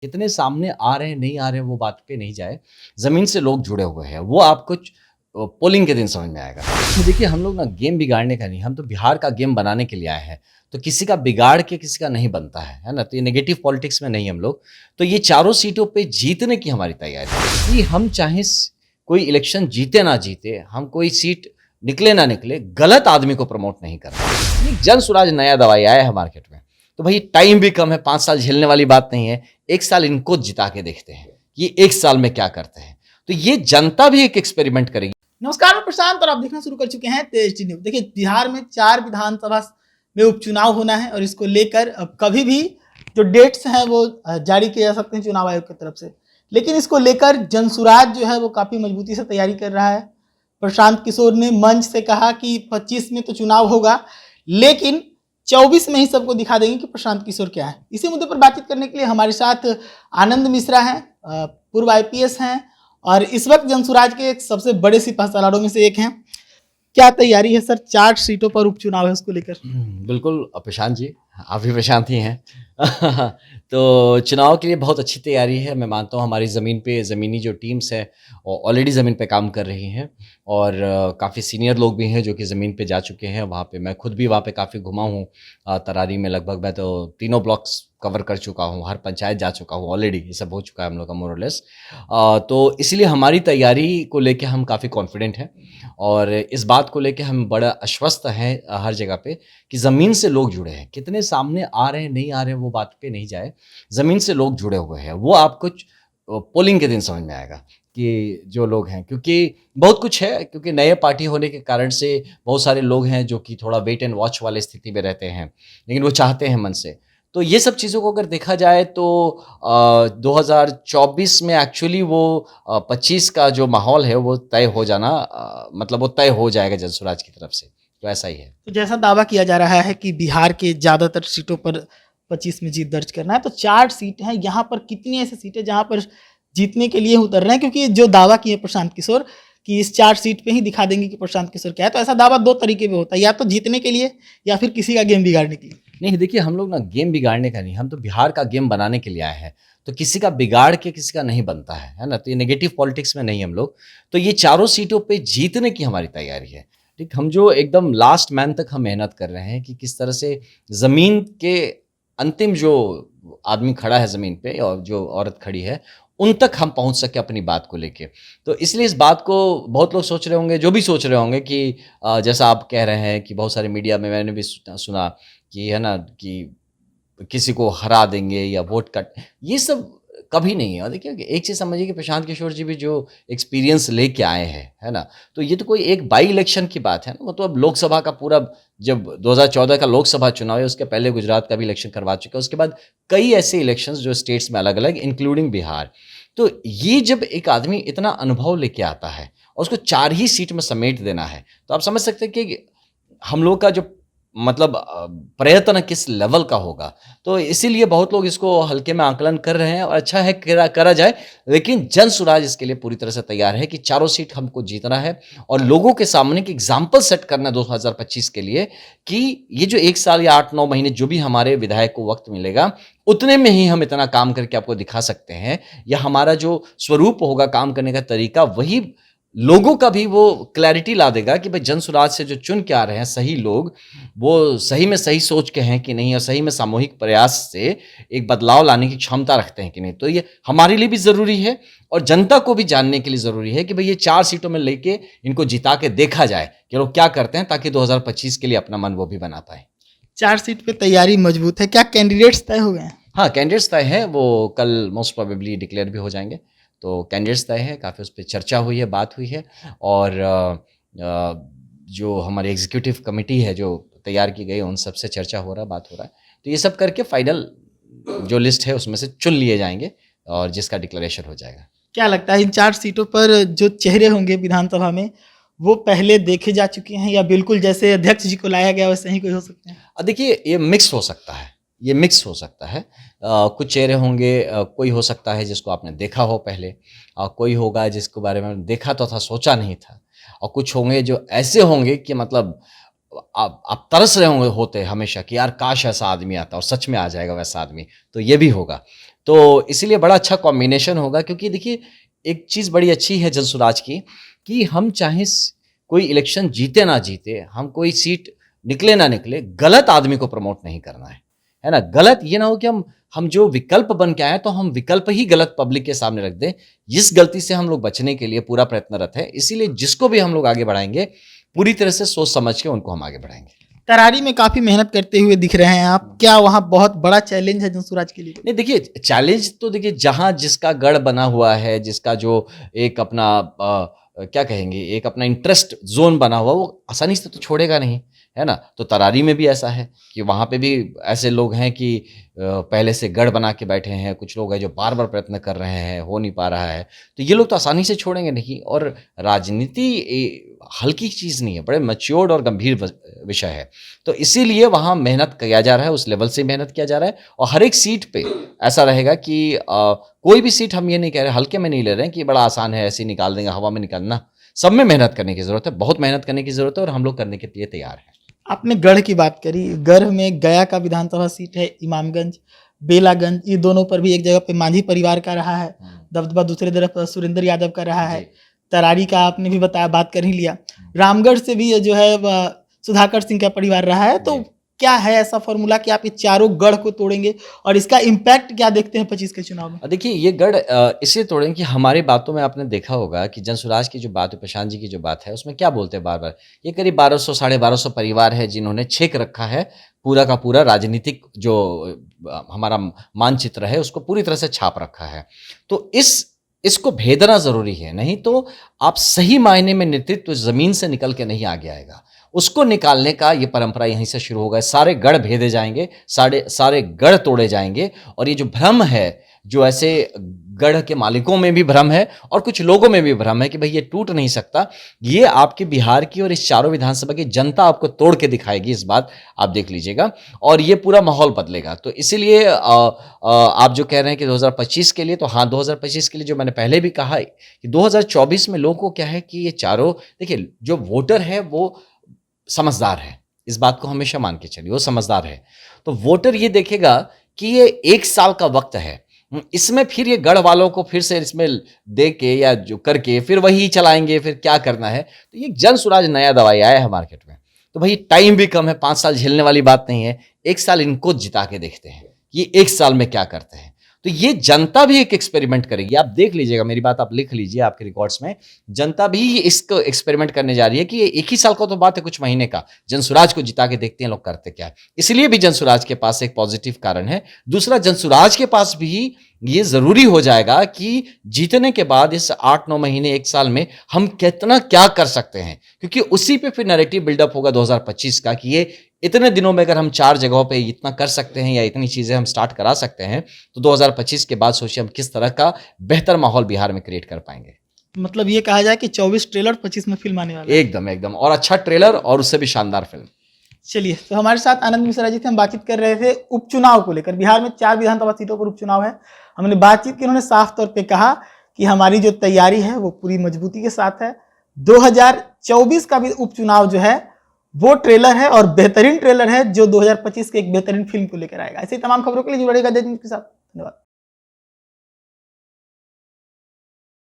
कितने सामने आ रहे हैं, नहीं आ रहे हैं, वो बात पे नहीं जाए। ज़मीन से लोग जुड़े हुए हैं, वो आपको पोलिंग के दिन समझ में आएगा। तो देखिए हम लोग ना गेम बिगाड़ने का नहीं, हम तो बिहार का गेम बनाने के लिए आए हैं। तो किसी का बिगाड़ के किसी का नहीं बनता है ना? तो ये नेगेटिव पॉलिटिक्स में नहीं हम लोग। तो ये चारों सीटों पे जीतने की हमारी तैयारी है कि हम चाहे कोई इलेक्शन जीते ना जीते, हम कोई सीट निकले ना निकले, गलत आदमी को प्रमोट नहीं कर रहे। ये जन स्वराज नया दवाई आया है मार्केट में। तो भाई टाइम भी कम है, 5 साल झेलने वाली बात नहीं है। 1 साल इनको जिता के देखते हैं, ये 1 साल में क्या करते हैं। तो ये जनता भी एक एक्सपेरिमेंट करेगी। नमस्कार, मैं प्रशांत और आप देखना शुरू कर चुके हैं तेज न्यूज। देखिए, बिहार में 4 विधानसभा में उपचुनाव होना है और इसको लेकर अब कभी भी जो डेट्स हैं वो जारी किए जा सकते हैं चुनाव आयोग की तरफ से। लेकिन इसको लेकर जनसुराज जो है वो काफ़ी मजबूती से तैयारी कर रहा है। प्रशांत किशोर ने मंच से कहा कि 25 में तो चुनाव होगा, लेकिन 24 में ही सबको दिखा देंगे कि प्रशांत किशोर क्या है। इसी मुद्दे पर बातचीत करने के लिए हमारे साथ आनंद मिश्रा हैं, पूर्व IPS हैं और इस वक्त जनसुराज के एक सबसे बड़े सिपह सलारों में से एक हैं। क्या तैयारी है सर, 4 सीटों पर उपचुनाव है उसको लेकर? बिल्कुल प्रशांत जी, आप भी प्रशांत ही हैं। तो चुनाव के लिए बहुत अच्छी तैयारी है। मैं मानता हूँ हमारी ज़मीन पे ज़मीनी जो टीम्स हैं वो ऑलरेडी ज़मीन पे काम कर रही हैं और काफ़ी सीनियर लोग भी हैं जो कि ज़मीन पे जा चुके हैं। वहाँ पे मैं खुद भी वहाँ पे काफ़ी घुमा हूँ। तरारी में लगभग मैं तो तीनों ब्लॉक्स कवर कर चुका हूँ, हर पंचायत जा चुका हूँ ऑलरेडी। ये सब हो चुका है हम लोग का मोर और लेस। तो इसलिए हमारी तैयारी को लेके हम काफ़ी कॉन्फिडेंट हैं और इस बात को लेके हम बड़ा आश्वस्त हैं हर जगह पे कि ज़मीन से लोग जुड़े हैं। कितने सामने आ रहे हैं, नहीं आ रहे हैं, वो बात पे नहीं जाए। ज़मीन से लोग जुड़े हुए हैं, वो आपको पोलिंग के दिन समझ में आएगा कि जो लोग हैं, क्योंकि बहुत कुछ है, क्योंकि नए पार्टी होने के कारण से बहुत सारे लोग हैं जो कि थोड़ा वेट एंड वॉच वाली स्थिति में रहते हैं, लेकिन वो चाहते हैं मन से। तो ये सब चीज़ों को अगर देखा जाए तो 2024 में एक्चुअली वो 25 का जो माहौल है वो तय हो जाना, मतलब वो तय हो जाएगा जनसुराज की तरफ से। तो ऐसा ही है। तो जैसा दावा किया जा रहा है कि बिहार के ज़्यादातर सीटों पर 25 में जीत दर्ज करना है, तो 4 सीट हैं। यहाँ पर कितनी ऐसी सीटें जहाँ पर जीतने के लिए उतर रहे हैं? क्योंकि जो दावा किए प्रशांत किशोर कि इस 4 सीट पे ही दिखा देंगे कि प्रशांत किशोर क्या है, तो ऐसा दावा 2 तरीके में होता है, या तो जीतने के लिए या फिर किसी का गेम बिगाड़ने के लिए। नहीं देखिए हम लोग ना गेम बिगाड़ने का नहीं, हम तो बिहार का गेम बनाने के लिए आए हैं। तो किसी का बिगाड़ के किसी का नहीं बनता है ना? तो ये नेगेटिव पॉलिटिक्स में नहीं हम लोग। तो ये चारों सीटों पे जीतने की हमारी तैयारी है। ठीक, हम जो एकदम लास्ट मैन तक हम मेहनत कर रहे हैं कि किस तरह से ज़मीन के अंतिम जो आदमी खड़ा है ज़मीन पे और जो औरत खड़ी है, उन तक हम पहुँच सकें अपनी बात को लेके। तो इसलिए इस बात को बहुत लोग सोच रहे होंगे, जो भी सोच रहे होंगे कि जैसा आप कह रहे हैं कि बहुत सारे मीडिया में मैंने भी सुना कि है ना कि किसी को हरा देंगे या वोट कट, ये सब कभी नहीं है। और देखिए एक चीज़ समझिए कि प्रशांत किशोर जी भी जो एक्सपीरियंस लेके आए हैं, है ना? तो ये तो कोई एक बाई इलेक्शन की बात है ना, वो तो अब लोकसभा का पूरा, जब 2014 का लोकसभा चुनाव है उसके पहले गुजरात का भी इलेक्शन करवा चुके हैं। उसके बाद कई ऐसे इलेक्शंस जो स्टेट्स में अलग-अलग इंक्लूडिंग बिहार। तो ये जब एक आदमी इतना अनुभव लेके आता है और उसको 4 ही सीट में समेट देना है, तो आप समझ सकते हैं कि हम लोग का जो मतलब प्रयत्न किस लेवल का होगा। तो इसीलिए बहुत लोग इसको हल्के में आकलन कर रहे हैं और अच्छा है करा करा जाए, लेकिन जनसुराज इसके लिए पूरी तरह से तैयार है कि चारों सीट हमको जीतना है और लोगों के सामने एक एग्ज़ाम्पल सेट करना है 2025 के लिए कि ये जो 1 साल या 8-9 महीने जो भी हमारे विधायक को वक़्त मिलेगा, उतने में ही हम इतना काम करके आपको दिखा सकते हैं, या हमारा जो स्वरूप होगा काम करने का तरीका, वही लोगों का भी वो क्लैरिटी ला देगा कि भाई जनसुराज से जो चुन के आ रहे हैं सही लोग, वो सही में सही सोच के हैं कि नहीं और सही में सामूहिक प्रयास से एक बदलाव लाने की क्षमता रखते हैं कि नहीं। तो ये हमारे लिए भी ज़रूरी है और जनता को भी जानने के लिए ज़रूरी है कि भाई ये 4 सीटों में लेके इनको जिता के देखा जाए कि लोग क्या करते हैं, ताकि 2025 के लिए अपना मन वो भी बना पाएँ। 4 सीट पे तैयारी मजबूत है। क्या कैंडिडेट्स तय हो गए हैं? हाँ, कैंडिडेट्स तय हैं, वो कल मोस्ट प्रोबेबली डिक्लेयर भी हो जाएँगे। तो कैंडिडेट्स तय हैं, काफ़ी उस पे चर्चा हुई है, बात हुई है और जो हमारी एग्ज़ीक्यूटिव कमिटी है, जो तैयार की गई है, उन सब से चर्चा हो रहा है, बात हो रहा है। तो ये सब करके फाइनल जो लिस्ट है, उसमें से चुन लिए जाएँगे और जिसका डिक्लेरेशन हो जाएगा। क्या लगता है इन 4 सीटों पर जो चेहरे होंगे विधानसभा में, वो पहले देखे जा चुके हैं या बिल्कुल जैसे अध्यक्ष जी को लाया गया वैसे ही कोई हो सकते हैं? देखिए ये मिक्स हो सकता है, ये मिक्स हो सकता है। कुछ चेहरे होंगे, कोई हो सकता है जिसको आपने देखा हो पहले, कोई होगा जिसके बारे में देखा तो था, सोचा नहीं था, और कुछ होंगे जो ऐसे होंगे कि मतलब आप तरस रहे होंगे होते हमेशा कि यार काश ऐसा आदमी आता और सच में आ जाएगा वैसा आदमी, तो ये भी होगा। तो इसीलिए बड़ा अच्छा कॉम्बिनेशन होगा, क्योंकि देखिए एक चीज़ बड़ी अच्छी है जनसुराज की कि हम चाहे कोई इलेक्शन जीते ना जीते, हम कोई सीट निकले ना निकले, गलत आदमी को प्रमोट नहीं करना है ना? गलत ये ना हो कि हम जो विकल्प बन के आए तो हम विकल्प ही गलत पब्लिक के सामने रख दें। इस गलती से हम लोग बचने के लिए पूरा प्रयत्नरत है। इसीलिए जिसको भी हम लोग आगे बढ़ाएंगे, पूरी तरह से सोच समझ के उनको हम आगे बढ़ाएंगे। तरारी में काफी मेहनत करते हुए दिख रहे हैं आप, क्या वहाँ बहुत बड़ा चैलेंज है जनसुराज के लिए? नहीं देखिए, चैलेंज तो देखिए जहाँ जिसका गढ़ बना हुआ है, जिसका जो एक अपना क्या कहेंगे, एक अपना इंटरेस्ट ज़ोन बना हुआ, वो आसानी से तो छोड़ेगा नहीं, है ना? तो तरारी में भी ऐसा है कि वहाँ पे भी ऐसे लोग हैं कि पहले से गढ़ बना के बैठे हैं, कुछ लोग हैं जो बार-बार प्रयत्न कर रहे हैं, हो नहीं पा रहा है। तो ये लोग तो आसानी से छोड़ेंगे नहीं, और राजनीति हल्की चीज़ नहीं है, बड़े मैच्योर्ड और गंभीर विषय है। तो इसीलिए वहाँ मेहनत किया जा रहा है, उस लेवल से मेहनत किया जा रहा है, और हर एक सीट पे ऐसा रहेगा कि कोई भी सीट हम ये नहीं कह रहे, हल्के में नहीं ले रहे हैं कि बड़ा आसान है, ऐसे ही निकाल देंगे, हवा में निकालना। सब में मेहनत करने की ज़रूरत है, बहुत मेहनत करने की ज़रूरत है, और हम लोग करने के लिए तैयार हैं। आपने गढ़ की बात करी, गढ़ में गया का विधानसभा सीट है, इमामगंज, बेलागंज, ये दोनों पर भी एक जगह पे मांझी परिवार का रहा है दबदबा, दूसरी तरफ सुरेंद्र यादव का रहा है। तरारी का आपने भी बताया, बात कर ही लिया। रामगढ़ से भी जो है सुधाकर सिंह का परिवार रहा है। तो क्या है ऐसा फॉर्मूला कि आप ये चारों गढ़ को तोड़ेंगे, और इसका इम्पैक्ट क्या देखते हैं 25 के चुनाव में? देखिए ये गढ़ इसलिए तोड़ेंगे कि हमारी बातों में आपने देखा होगा कि जनसुराज की जो बात है, प्रशांत जी की जो बात है, उसमें क्या बोलते हैं बार बार, ये करीब 1200 साढ़े 1200 परिवार है जिन्होंने छेक रखा है पूरा का पूरा राजनीतिक जो हमारा मानचित्र है उसको पूरी तरह से छाप रखा है। तो इसको भेदना जरूरी है, नहीं तो आप सही मायने में नेतृत्व जमीन से निकल के नहीं आगे आएगा। उसको निकालने का ये परंपरा यहीं से शुरू होगा। सारे गढ़ भेदे जाएंगे, सारे गढ़ तोड़े जाएंगे, और ये जो भ्रम है, जो ऐसे गढ़ के मालिकों में भी भ्रम है और कुछ लोगों में भी भ्रम है कि भाई ये टूट नहीं सकता, ये आपके बिहार की और इस चारों विधानसभा की जनता आपको तोड़ के दिखाएगी। इस बात आप देख लीजिएगा, और ये पूरा माहौल बदलेगा। तो इसीलिए आप जो कह रहे हैं कि 2025 के लिए, तो हाँ 2025 के लिए जो मैंने पहले भी कहा कि 2024 में लोगों को क्या है कि ये चारों, देखिए जो वोटर है वो समझदार है, इस बात को हमेशा मान के चलिए, वो समझदार है। तो वोटर ये देखेगा कि ये 1 साल का वक्त है, इसमें फिर ये गढ़ वालों को फिर से इसमें दे के या जो करके फिर वही चलाएंगे, फिर क्या करना है। तो ये जनसुराज नया दवाई आया है मार्केट में, तो भाई टाइम भी कम है, 5 साल झेलने वाली बात नहीं है। 1 साल इनको जिता के देखते हैं, ये 1 साल में क्या करते हैं। तो ये जनता भी एक एक्सपेरिमेंट करेगी, आप देख लीजिएगा, मेरी बात आप लिख लीजिए आपके रिकॉर्ड्स में। जनता भी इसको एक्सपेरिमेंट करने जा रही है कि ये 1 ही साल का तो बात है, कुछ महीने का। जनसुराज को जिता के देखते हैं लोग करते क्या है। इसलिए भी जनसुराज के पास एक पॉजिटिव कारण है। दूसरा, जनसुराज के पास भी ये जरूरी हो जाएगा कि जीतने के बाद इस 8-9 महीने 1 साल में हम कितना क्या कर सकते हैं, क्योंकि उसी पे फिर नैरेटिव बिल्डअप होगा 2025 का कि ये इतने दिनों में अगर हम 4 जगहों पे इतना कर सकते हैं या इतनी चीजें हम स्टार्ट करा सकते हैं, तो 2025 के बाद सोचिए हम किस तरह का बेहतर माहौल बिहार में क्रिएट कर पाएंगे। मतलब ये कहा जाए कि 24 ट्रेलर 25 में फिल्म आने वाला है। एकदम एकदम, और अच्छा ट्रेलर और उससे भी शानदार फिल्म। चलिए, तो हमारे साथ आनंद मिश्रा जी थे, हम बातचीत कर रहे थे उपचुनाव को लेकर। बिहार में 4 विधानसभा सीटों पर उपचुनाव है। हमने बातचीत की, उन्होंने साफ तौर पे कहा कि हमारी जो तैयारी है वो पूरी मजबूती के साथ है। 2024 का भी उपचुनाव जो है वो ट्रेलर है, और बेहतरीन ट्रेलर है जो 2025 के एक बेहतरीन फिल्म को लेकर आएगा। ऐसे ही तमाम खबरों के लिए जुड़ेगा देश न्यूज़ के साथ। धन्यवाद।